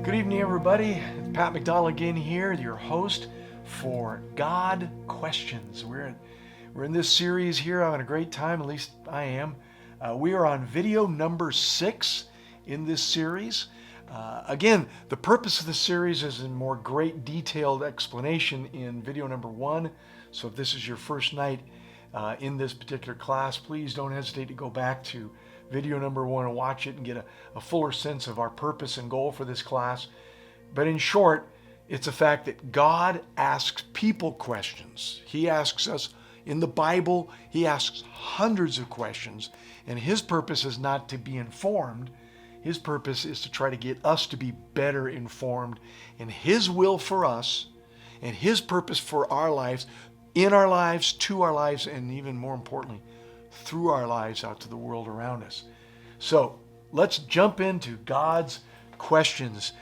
Good evening, everybody. It's Pat McDonald again here, your host for God Questions. We're in this series here, having a great time, at least I am. We are on video number 6 in this series. Again, the purpose of the series is in more great detailed explanation in video number 1. So if this is your first night in this particular class, please don't hesitate to go back to video number 1 and watch it and get a fuller sense of our purpose and goal for this class. But in short, it's the fact that God asks people questions. He asks us in the Bible, he asks hundreds of questions, and his purpose is not to be informed. His purpose is to try to get us to be better informed in his will for us and his purpose for our lives, in our lives, to our lives, and even more importantly, through our lives out to the world around us. So let's jump into God's questions.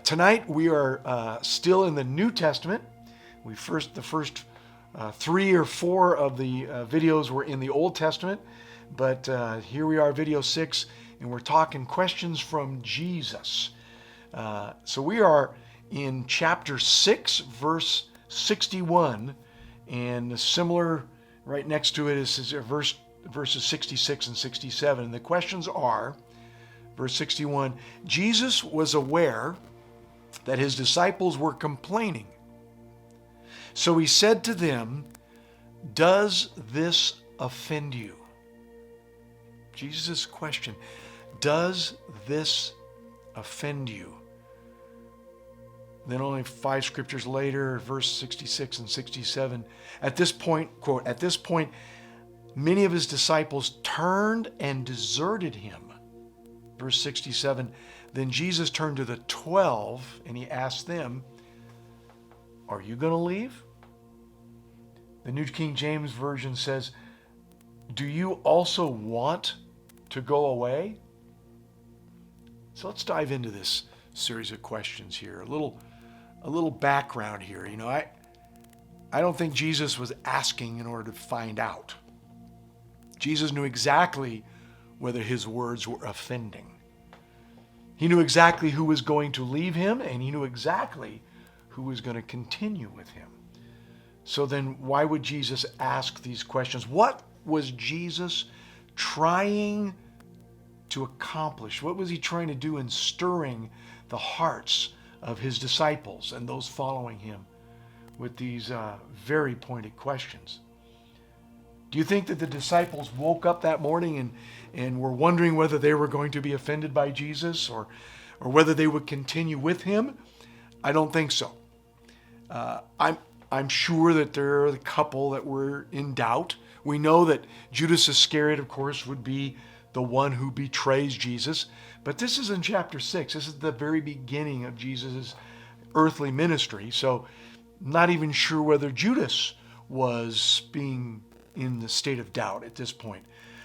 Tonight we are still in the New Testament. The first 3 or 4 of the videos were in the Old Testament, but here we are, video 6, and we're talking questions from Jesus. So we are in chapter 6, verse 61, and similar right next to it is verses 66 and 67. And the questions are, verse 61, Jesus was aware that his disciples were complaining. So he said to them, "Does this offend you?" Jesus' question, does this offend you? Then only 5 scriptures later, verse 66 and 67, at this point, quote, "At this point, many of his disciples turned and deserted him." Verse 67, then Jesus turned to the 12 and he asked them, "Are you going to leave?" The New King James Version says, "Do you also want to go away?" So let's dive into this series of questions here. A little background here. You know, I don't think Jesus was asking in order to find out. Jesus knew exactly whether his words were offending. He knew exactly who was going to leave him, and he knew exactly who was going to continue with him. So then why would Jesus ask these questions? What was Jesus trying to accomplish? What was he trying to do in stirring the hearts of his disciples and those following him with these very pointed questions? Do you think that the disciples woke up that morning and were wondering whether they were going to be offended by Jesus or whether they would continue with him? I don't think so. I'm sure that there are a couple that were in doubt. We know that Judas Iscariot, of course, would be the one who betrays Jesus. But this is in chapter 6. This is the very beginning of Jesus' earthly ministry. So not even sure whether Judas was being in the state of doubt at this point.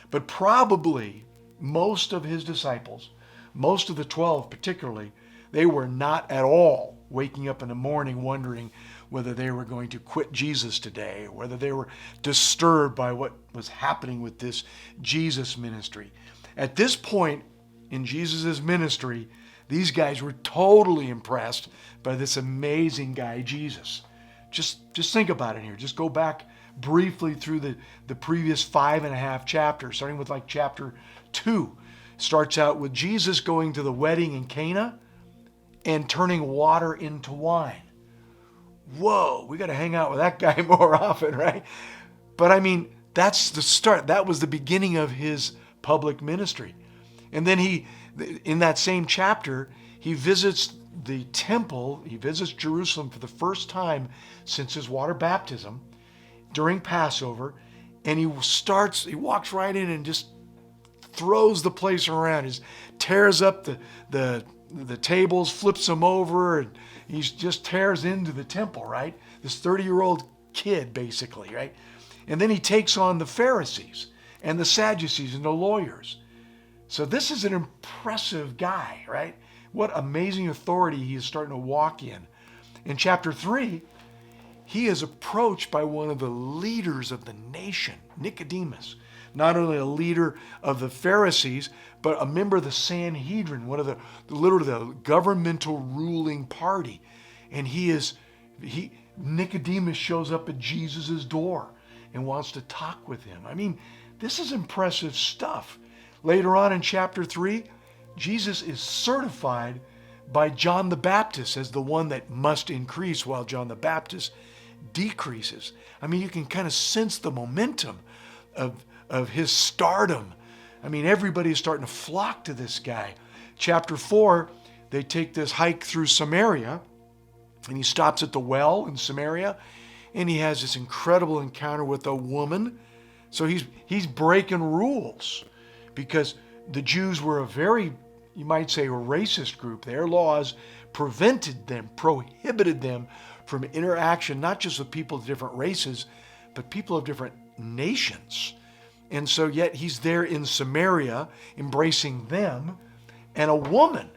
But probably most of his disciples, most of the 12 particularly, they were not at all waking up in the morning wondering whether they were going to quit Jesus today, or whether they were disturbed by what was happening with this Jesus ministry. At this point in Jesus' ministry, these guys were totally impressed by this amazing guy, Jesus. Just think about it here. Just go back briefly through the previous 5.5 chapters, starting with like chapter 2. Starts out with Jesus going to the wedding in Cana and turning water into wine. Whoa, we got to hang out with that guy more often, right? But I mean, that's the start. That was the beginning of his public ministry. And then in that same chapter, he visits the temple. He visits Jerusalem for the first time since his water baptism during Passover, and he walks right in and just throws the place around. He tears up the tables, flips them over, and he just tears into the temple, right? This 30-year-old kid, basically, right? And then he takes on the Pharisees and the Sadducees and the lawyers. So this is an impressive guy, right? What amazing authority he is starting to walk in. In chapter 3, he is approached by one of the leaders of the nation, Nicodemus, not only a leader of the Pharisees, but a member of the Sanhedrin, one of literally the governmental ruling party. And Nicodemus shows up at Jesus' door and wants to talk with him. I mean, this is impressive stuff. Later on in chapter 3, Jesus is certified by John the Baptist as the one that must increase while John the Baptist decreases. I mean, you can kind of sense the momentum of his stardom. I mean, everybody's starting to flock to this guy. Chapter 4, they take this hike through Samaria, and he stops at the well in Samaria, and he has this incredible encounter with a woman. So he's breaking rules, because the Jews were a very, you might say, a racist group. Their laws prohibited them from interaction, not just with people of different races, but people of different nations. And so yet he's there in Samaria embracing them, and a woman.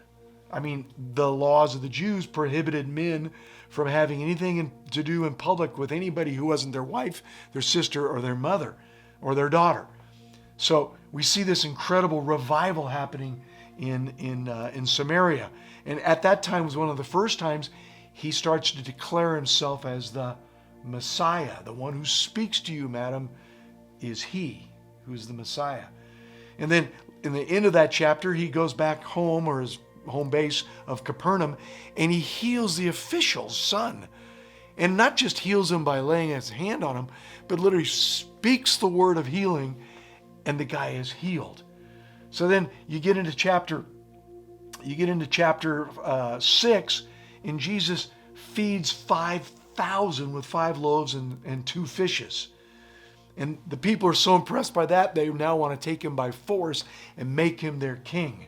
I mean, the laws of the Jews prohibited men from having anything to do in public with anybody who wasn't their wife, their sister, or their mother, or their daughter. So we see this incredible revival happening in Samaria. And at that time was one of the first times he starts to declare himself as the Messiah. The one who speaks to you, madam, is he who is the Messiah. And then in the end of that chapter, he goes back home, or his home base of Capernaum, and he heals the official's son. And not just heals him by laying his hand on him, but literally speaks the word of healing, and the guy is healed. So then you get into chapter 6, and Jesus feeds 5,000 with 5 loaves and 2 fishes. And the people are so impressed by that, they now want to take him by force and make him their king.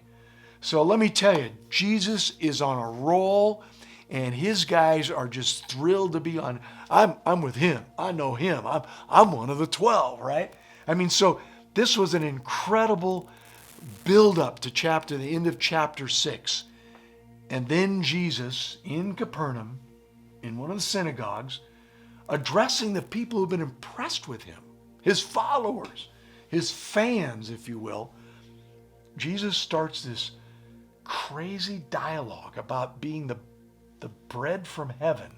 So let me tell you, Jesus is on a roll, and his guys are just thrilled to be on. I'm with him. I know him. I'm one of the 12, right? I mean, so this was an incredible build-up to the end of chapter 6. And then Jesus in Capernaum, in one of the synagogues, addressing the people who've been impressed with him, his followers, his fans, if you will. Jesus starts this crazy dialogue about being the bread from heaven,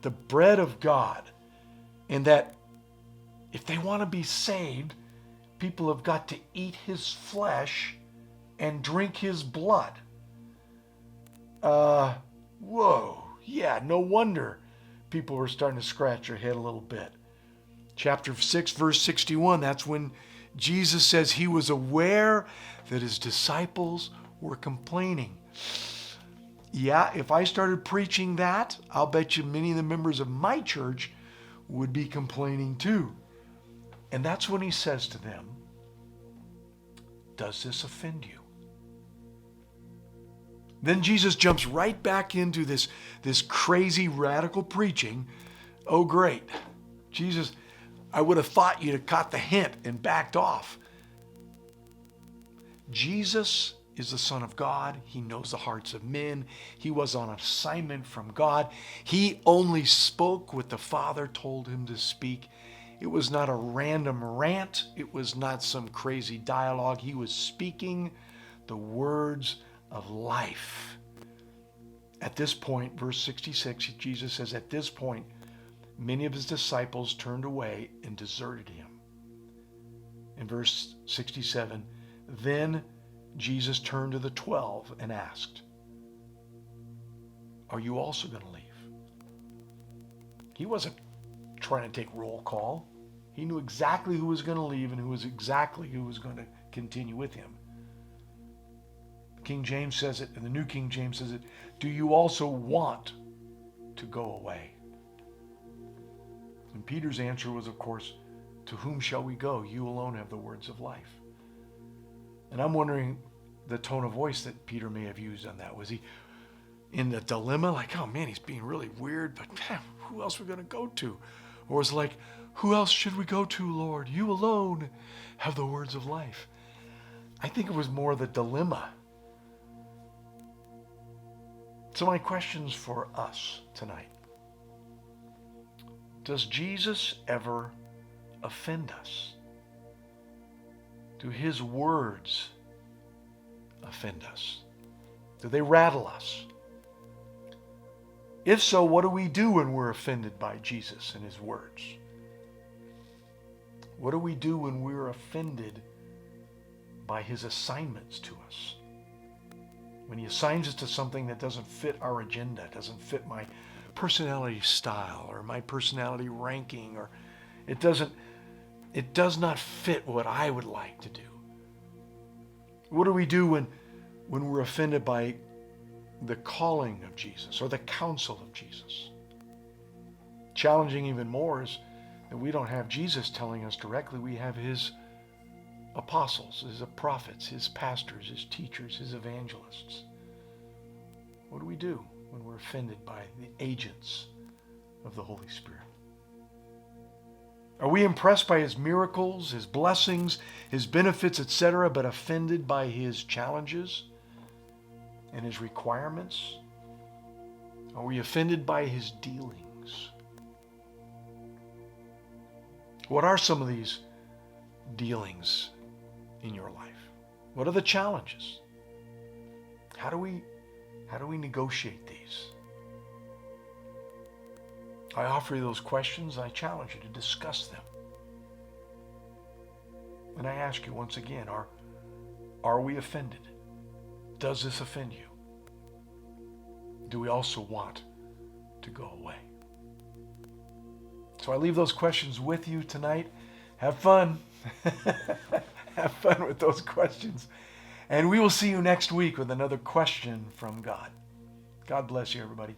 the bread of God, and that if they want to be saved, people have got to eat his flesh and drink his blood. Whoa, yeah, no wonder people were starting to scratch their head a little bit. Chapter 6, verse 61, that's when Jesus says he was aware that his disciples were complaining. Yeah, if I started preaching that, I'll bet you many of the members of my church would be complaining too. And that's when he says to them, does this offend you? Then Jesus jumps right back into this crazy radical preaching. Oh, great. Jesus, I would have thought you'd have caught the hint and backed off. Jesus is the Son of God. He knows the hearts of men. He was on assignment from God. He only spoke what the Father told him to speak. It was not a random rant. It was not some crazy dialogue. He was speaking the words of life. At this point, verse 66, Jesus says, at this point, many of his disciples turned away and deserted him. In verse 67, then Jesus turned to the 12 and asked, are you also going to leave? He wasn't trying to take roll call. He knew exactly who was going to leave and who was going to continue with him. King James says it, and the New King James says it, do you also want to go away? And Peter's answer was, of course, to whom shall we go? You alone have the words of life. And I'm wondering the tone of voice that Peter may have used on that. Was he in a dilemma, like, oh man, he's being really weird, but man, who else are we going to go to? Or was it like, who else should we go to, Lord? You alone have the words of life. I think it was more the dilemma. So my questions for us tonight. Does Jesus ever offend us? Do his words offend us? Do they rattle us? If so, what do we do when we're offended by Jesus and his words? What do we do when we're offended by his assignments to us? When he assigns us to something that doesn't fit our agenda, doesn't fit my personality style or my personality ranking, or it does not fit what I would like to do. What do we do when we're offended by the calling of Jesus or the counsel of Jesus? Challenging even more is that we don't have Jesus telling us directly. We have his apostles, his prophets, his pastors, his teachers, his evangelists. What do we do when we're offended by the agents of the Holy Spirit? Are we impressed by his miracles, his blessings, his benefits, etc., but offended by his challenges and his requirements? Are we offended by his dealings? What are some of these dealings in your life? What are the challenges? How do we negotiate these? I offer you those questions. I challenge you to discuss them. And I ask you once again, are we offended? Does this offend you? Do we also want to go away? So I leave those questions with you tonight. Have fun. Have fun with those questions. And we will see you next week with another question from God. God bless you, everybody.